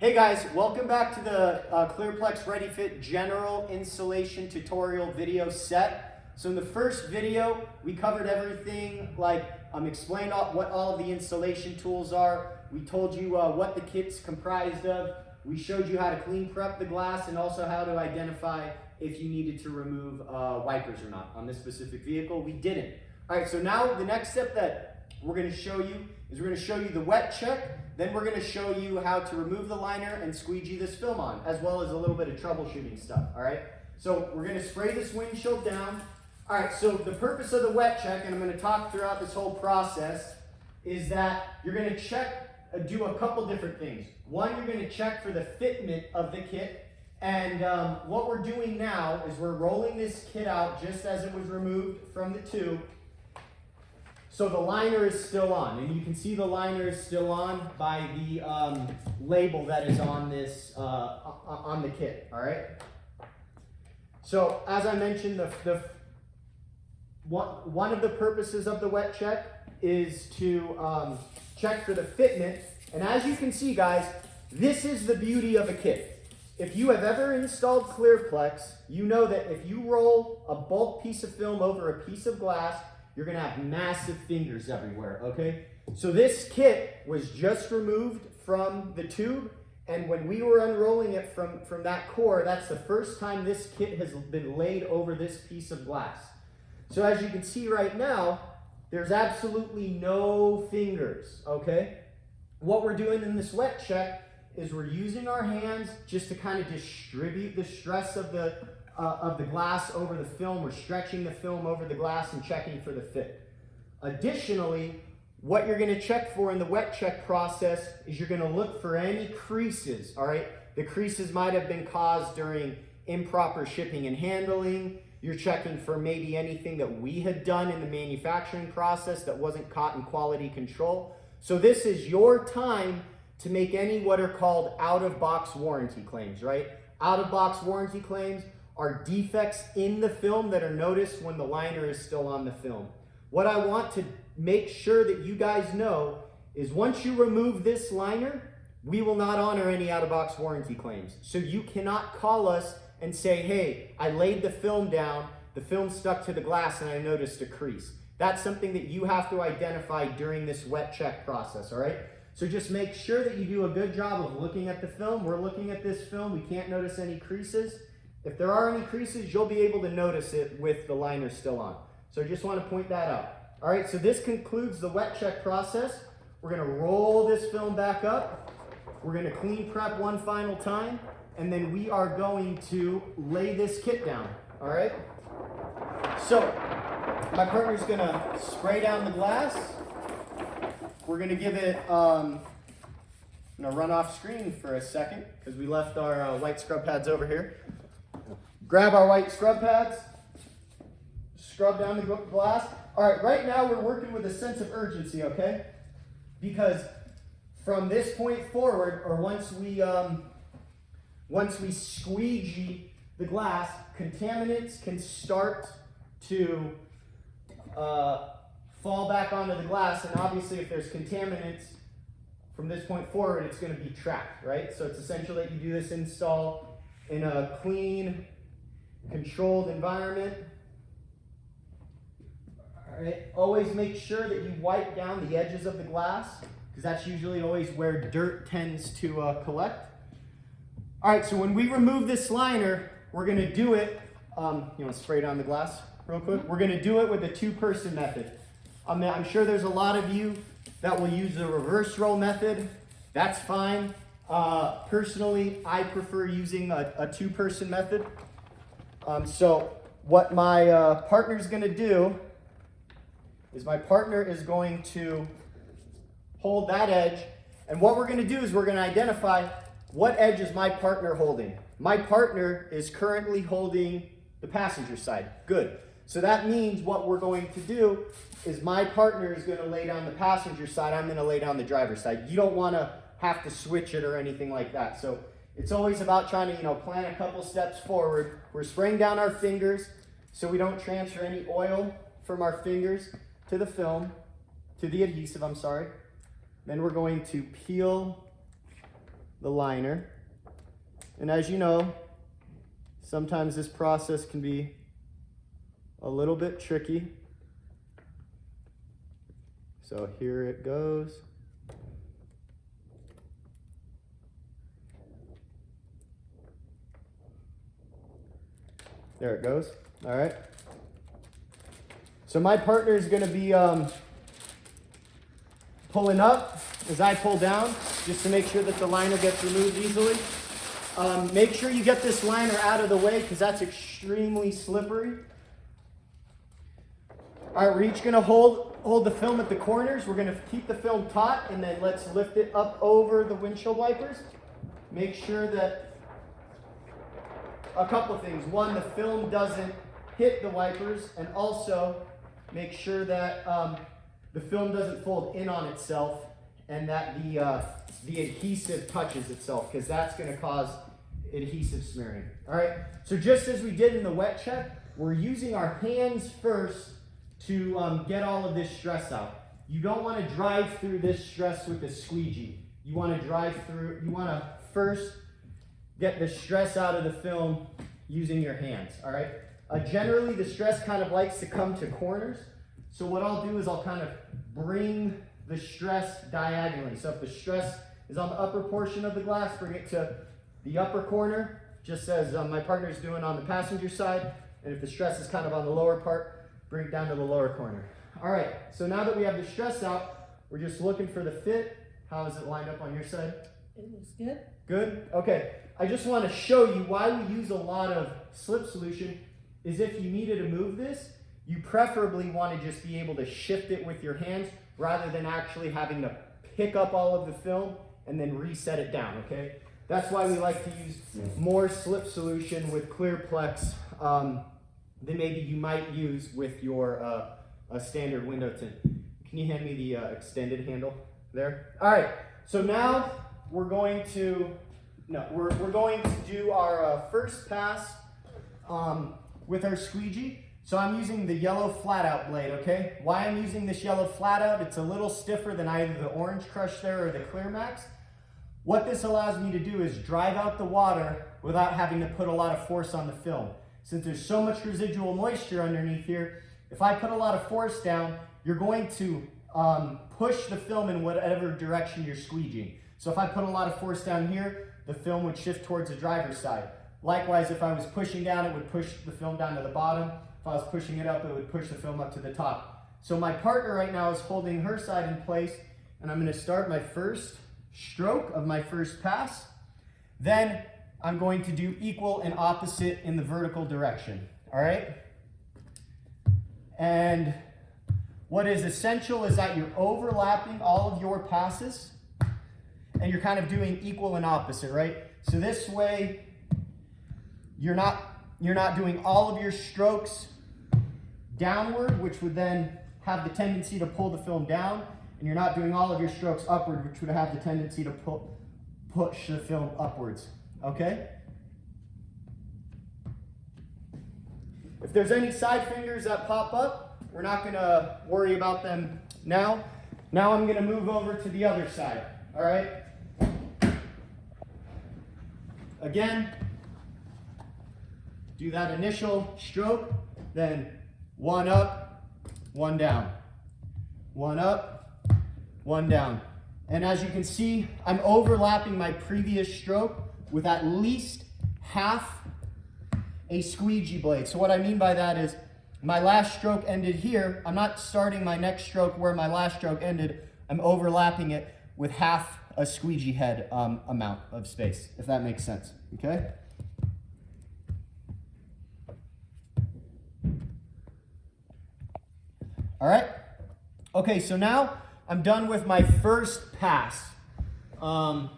Hey guys, welcome back to the ClearPlex Ready Fit General Installation Tutorial video set. So in the first video, we covered everything like explained what all of the installation tools are. We told you what the kit's comprised of. We showed you how to clean prep the glass and also how to identify if you needed to remove wipers or not on this specific vehicle. We didn't. All right, so now the next step that we're going to show you is we're going to show you the wet check. Then we're going to show you how to remove the liner and squeegee this film on, as well as a little bit of troubleshooting stuff, all right? So we're going to spray this windshield down. All right, so the purpose of the wet check, and I'm going to talk throughout this whole process, is that you're going to check, do a couple different things. One, you're going to check for the fitment of the kit. And what we're doing now is we're rolling this kit out just as it was removed from the tube. So the liner is still on, and you can see the liner is still on by the label that is on this on the kit. All right. So as I mentioned, one of the purposes of the wet check is to check for the fitment. And as you can see, guys, this is the beauty of a kit. If you have ever installed ClearPlex, you know that if you roll a bulk piece of film over a piece of glass, you're going to have massive fingers everywhere, okay? So this kit was just removed from the tube, and when we were unrolling it from that core, that's the first time this kit has been laid over this piece of glass. So as you can see right now, there's absolutely no fingers, okay? What we're doing in this wet check is we're using our hands just to kind of distribute the stress of the glass over the film. We're stretching the film over the glass and checking for the fit. Additionally, what you're going to check for in the wet check process is you're going to look for any creases, all right? The creases might have been caused during improper shipping and handling. You're checking for maybe anything that we had done in the manufacturing process that wasn't caught in quality control. So this is your time to make any what are called out-of-box warranty claims, right? Out-of-box warranty claims are defects in the film that are noticed when the liner is still on the film. What I want to make sure that you guys know is once you remove this liner, we will not honor any out-of-box warranty claims. So you cannot call us and say, hey, I laid the film down, the film stuck to the glass, and I noticed a crease. That's something that you have to identify during this wet check process, all right? So just make sure that you do a good job of looking at the film. We're looking at this film. We can't notice any creases. If there are any creases, you'll be able to notice it with the liner still on. So I just want to point that out. All right, so this concludes the wet check process. We're going to roll this film back up. We're going to clean prep one final time, and then we are going to lay this kit down. All right? So my partner's going to spray down the glass. We're going to give it, I'm going to run off screen for a second because we left our white scrub pads over here. Grab our white scrub pads, scrub down the glass. All right, right now we're working with a sense of urgency, okay? Because from this point forward, or once we squeegee the glass, contaminants can start to fall back onto the glass, and obviously if there's contaminants from this point forward, it's going to be trapped, right? So it's essential that you do this install in a clean, controlled environment. All right, always make sure that you wipe down the edges of the glass because that's usually always where dirt tends to collect. All right, so when we remove this liner, we're going to do it, you want to spray down the glass real quick? We're going to do it with a two-person method. I'm sure there's a lot of you that will use the reverse roll method. That's fine. Personally, I prefer using a two-person method. So what my partner's going to do is my partner is going to hold that edge. And what we're going to do is we're going to identify what edge is my partner holding. My partner is currently holding the passenger side. Good. So that means what we're going to do is my partner is going to lay down the passenger side. I'm going to lay down the driver's side. You don't want to have to switch it or anything like that. So it's always about trying to, plan a couple steps forward. We're spraying down our fingers so we don't transfer any oil from our fingers to the film, to the adhesive, I'm sorry. Then we're going to peel the liner. And as you know, sometimes this process can be a little bit tricky. So here it goes. There it goes. All right. So my partner is going to be pulling up as I pull down, just to make sure that the liner gets removed easily. Make sure you get this liner out of the way because that's extremely slippery. All right, we're each going to hold the film at the corners. We're going to keep the film taut, and then let's lift it up over the windshield wipers. Make sure that a couple of things. One, the film doesn't hit the wipers, and also make sure that the film doesn't fold in on itself and that the adhesive touches itself, because that's going to cause adhesive smearing. All right, so just as we did in the wet check, we're using our hands first to get all of this stress out. You don't want to drive through this stress with a squeegee. You want to first get the stress out of the film using your hands, all right? Generally, the stress kind of likes to come to corners. So what I'll do is I'll kind of bring the stress diagonally. So if the stress is on the upper portion of the glass, bring it to the upper corner, just as my partner is doing on the passenger side. And if the stress is kind of on the lower part, bring it down to the lower corner. All right, so now that we have the stress out, we're just looking for the fit. How is it lined up on your side? It looks good. Good? Okay. I just want to show you why we use a lot of slip solution is if you needed to move this, you preferably want to just be able to shift it with your hands rather than actually having to pick up all of the film and then reset it down, okay? That's why we like to use more slip solution with ClearPlex than maybe you might use with your a standard window tint. Can you hand me the extended handle there? All right, so now we're going to do our first pass with our squeegee. So I'm using the yellow flat out blade, okay? Why I'm using this yellow flat out, it's a little stiffer than either the orange crush there or the ClearMax. What this allows me to do is drive out the water without having to put a lot of force on the film. Since there's so much residual moisture underneath here, if I put a lot of force down, you're going to push the film in whatever direction you're squeegeeing. So if I put a lot of force down here, the film would shift towards the driver's side. Likewise, if I was pushing down, it would push the film down to the bottom. If I was pushing it up, it would push the film up to the top. So my partner right now is holding her side in place, and I'm going to start my first stroke of my first pass. Then I'm going to do equal and opposite in the vertical direction. All right? And what is essential is that you're overlapping all of your passes and you're kind of doing equal and opposite, right? So this way you're not doing all of your strokes downward, which would then have the tendency to pull the film down, and you're not doing all of your strokes upward, which would have the tendency to push the film upwards, okay? If there's any side fingers that pop up, we're not gonna worry about them now. Now I'm gonna move over to the other side, all right? Again, do that initial stroke, then one up, one down. One up, one down. And as you can see, I'm overlapping my previous stroke with at least half a squeegee blade. So what I mean by that is my last stroke ended here. I'm not starting my next stroke where my last stroke ended. I'm overlapping it with half a squeegee head amount of space, if that makes sense, okay? All right? Okay, so now I'm done with my first pass. Let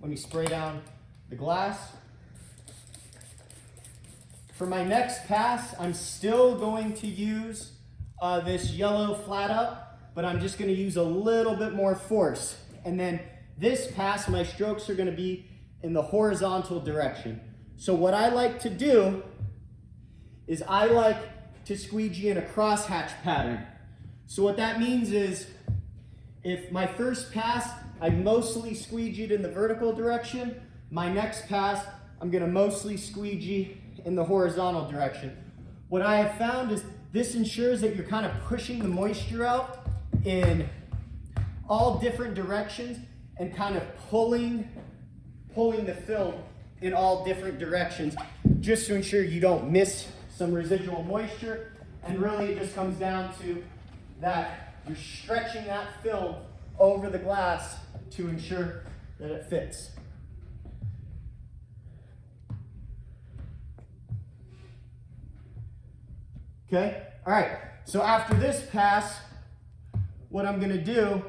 me spray down the glass. For my next pass, I'm still going to use this yellow flat up, but I'm just going to use a little bit more force. And then this pass, my strokes are going to be in the horizontal direction. So what I like to do is I like to squeegee in a crosshatch pattern. So what that means is if my first pass, I mostly squeegeed in the vertical direction. My next pass, I'm gonna mostly squeegee in the horizontal direction. What I have found is this ensures that you're kind of pushing the moisture out in all different directions and kind of pulling the film in all different directions, just to ensure you don't miss some residual moisture. And really it just comes down to that you're stretching that film over the glass to ensure that it fits. Okay, all right, so after this pass, what I'm gonna do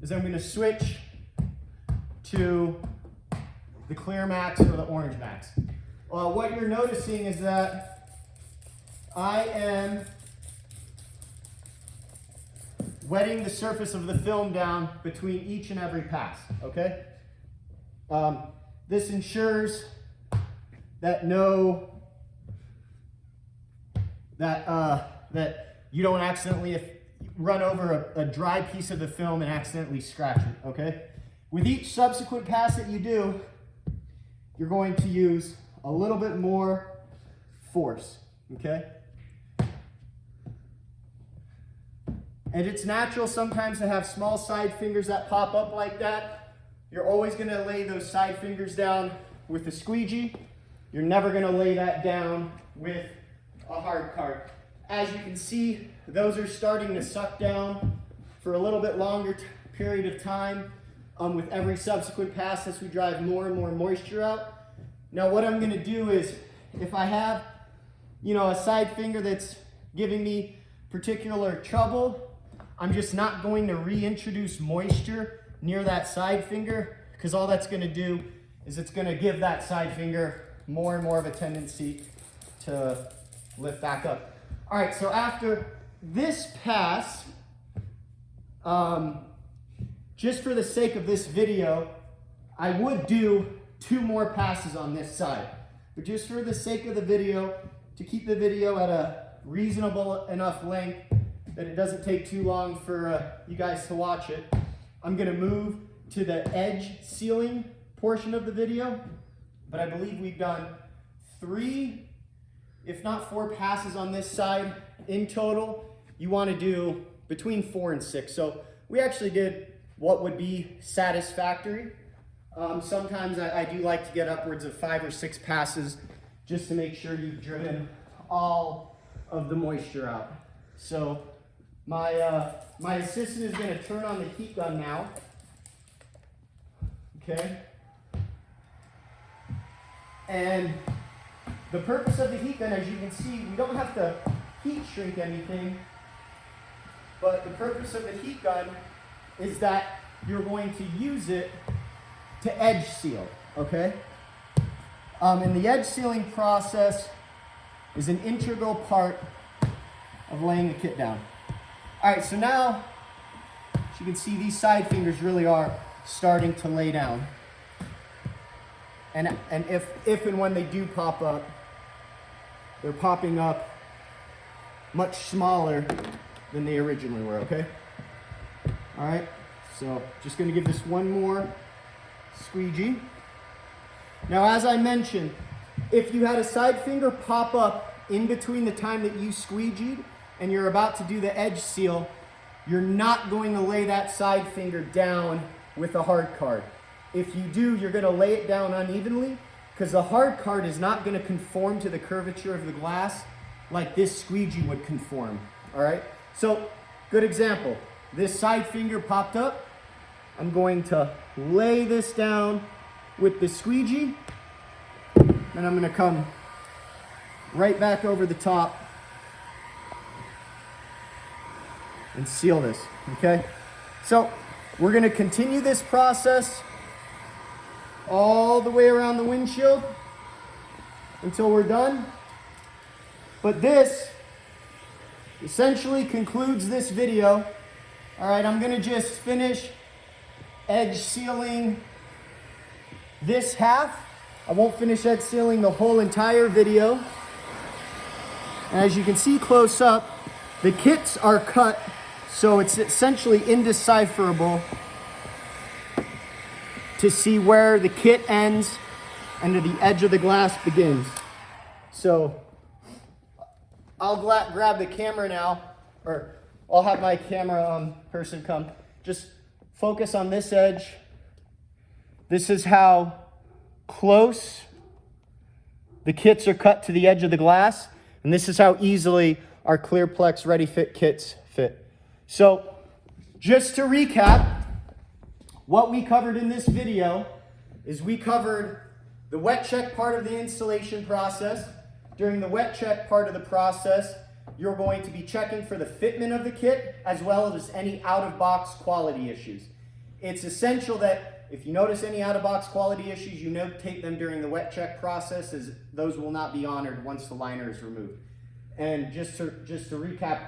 is I'm gonna switch to the Clear Max or the Orange Max. What you're noticing is that I am wetting the surface of the film down between each and every pass, okay? This ensures that that you don't accidentally run over a dry piece of the film and accidentally scratch it, okay? With each subsequent pass that you do, you're going to use a little bit more force, okay? And it's natural sometimes to have small side fingers that pop up like that. You're always gonna lay those side fingers down with a squeegee. You're never gonna lay that down with a hard card. As you can see, those are starting to suck down for a little bit longer period of time with every subsequent pass as we drive more and more moisture out. Now what I'm gonna do is, if I have, a side finger that's giving me particular trouble, I'm just not going to reintroduce moisture near that side finger, because all that's gonna do is it's gonna give that side finger more and more of a tendency to lift back up. All right, so after this pass, just for the sake of this video, I would do 2 more passes on this side. But just for the sake of the video, to keep the video at a reasonable enough length that it doesn't take too long for you guys to watch it, I'm gonna move to the edge sealing portion of the video. But I believe we've done 3, if not 4 passes on this side in total. You wanna do between 4 and 6. So we actually did what would be satisfactory. Sometimes I do like to get upwards of 5 or 6 passes just to make sure you've driven all of the moisture out. So my assistant is gonna turn on the heat gun now. Okay. And the purpose of the heat gun, as you can see, we don't have to heat shrink anything, but the purpose of the heat gun is that you're going to use it to edge seal, okay? And the edge sealing process is an integral part of laying the kit down. All right, so now, as you can see, these side fingers really are starting to lay down. And if and when they do pop up, they're popping up much smaller than they originally were, okay? All right, so just gonna give this one more squeegee. Now, as I mentioned, if you had a side finger pop up in between the time that you squeegeed and you're about to do the edge seal, you're not going to lay that side finger down with a hard card. If you do, you're gonna lay it down unevenly, because the hard card is not gonna conform to the curvature of the glass like this squeegee would conform, all right? So, good example. This side finger popped up. I'm going to lay this down with the squeegee, and I'm gonna come right back over the top and seal this, okay? So, we're gonna continue this process all the way around the windshield until we're done. But this essentially concludes this video. All right, I'm gonna just finish edge sealing this half. I won't finish edge sealing the whole entire video. And as you can see close up, the kits are cut, so it's essentially indecipherable to see where the kit ends and the edge of the glass begins. So I'll grab the camera now, or I'll have my camera person come. Just focus on this edge. This is how close the kits are cut to the edge of the glass, and this is how easily our ClearPlex Ready Fit kits fit. So just to recap, what we covered in this video is we covered the wet check part of the installation process. During the wet check part of the process, you're going to be checking for the fitment of the kit as well as any out-of-box quality issues. It's essential that if you notice any out-of-box quality issues, you notate them during the wet check process, as those will not be honored once the liner is removed. And just to recap,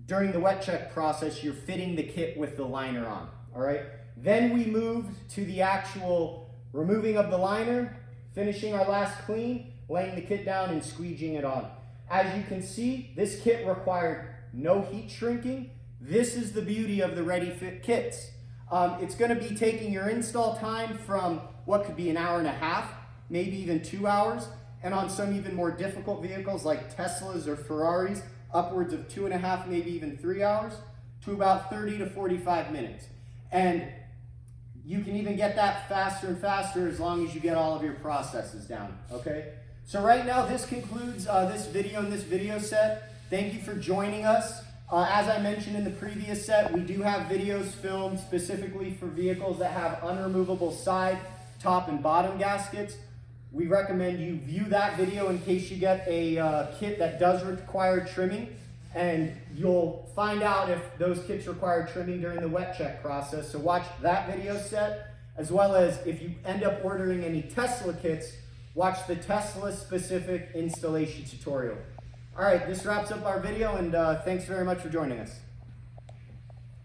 during the wet check process, you're fitting the kit with the liner on, all right? Then we moved to the actual removing of the liner, finishing our last clean, laying the kit down and squeegeeing it on. As you can see, this kit required no heat shrinking. This is the beauty of the Ready Fit kits. It's going to be taking your install time from what could be an hour and a half, maybe even 2 hours, and on some even more difficult vehicles like Teslas or Ferraris, upwards of 2.5, maybe even 3 hours, to about 30 to 45 minutes. And you can even get that faster and faster as long as you get all of your processes down, okay? So right now, this concludes this video and this video set. Thank you for joining us. As I mentioned in the previous set, we do have videos filmed specifically for vehicles that have unremovable side, top, and bottom gaskets. We recommend you view that video in case you get a kit that does require trimming, and you'll find out if those kits require trimming during the wet check process. So watch that video set, as well as if you end up ordering any Tesla kits, watch the Tesla specific installation tutorial. All right, this wraps up our video, and thanks very much for joining us.